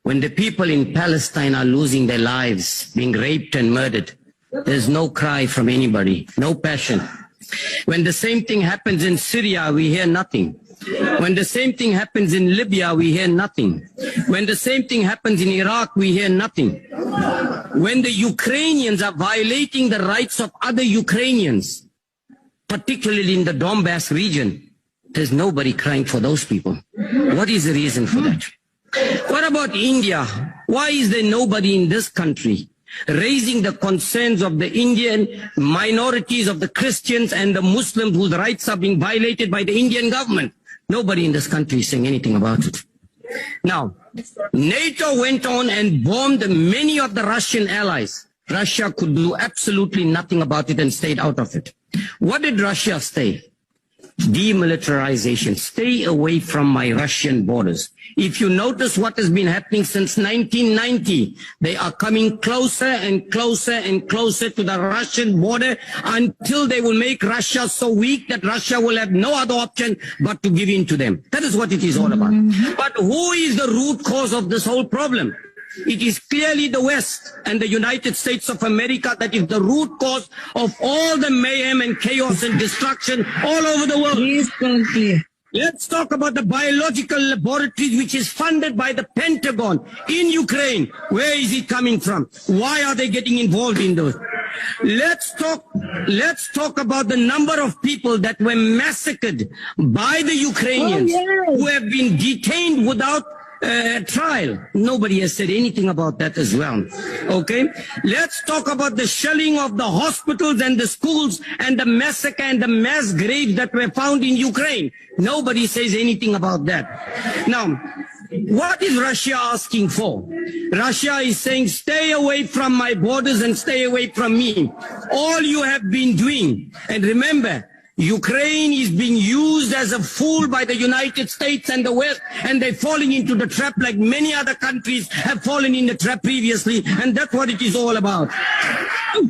When the people in Palestine are losing their lives, being raped and murdered, there's no cry from anybody, no passion. When the same thing happens in Syria, we hear nothing. When the same thing happens in Libya, we hear nothing. When the same thing happens in Iraq, we hear nothing. When the Ukrainians are violating the rights of other Ukrainians, particularly in the Donbass region, there's nobody crying for those people. What is the reason for that? What about India? Why is there nobody in this country raising the concerns of the Indian minorities, of the Christians and the Muslims whose rights are being violated by the Indian government? Nobody in this country is saying anything about it. Now, NATO went on and bombed many of the Russian allies. Russia could do absolutely nothing about it and stayed out of it. What did Russia say? Demilitarization. Stay away from my Russian borders. If you notice what has been happening since 1990, they are coming closer and closer and closer to the Russian border until they will make Russia so weak that Russia will have no other option but to give in to them. That is what it is all about. But who is the root cause of this whole problem? It is clearly the West and the United States of America that is the root cause of all the mayhem and chaos and destruction all over the world. Please conclude. Let's talk about the biological laboratories which is funded by the Pentagon in Ukraine. Where is it coming from? Why are they getting involved in those? Let's talk about the number of people that were massacred by the Ukrainians who have been detained without trial. Nobody has said anything about that as well. Okay, let's talk about the shelling of the hospitals and the schools and the massacre and the mass graves that were found in Ukraine. Nobody says anything about that. Now, what is Russia asking for? Russia is saying, stay away from my borders and stay away from me. All you have been doing, and remember, Ukraine is being used as a fool by the United States and the West, and they're falling into the trap like many other countries have fallen in the trap previously, and that's what it is all about.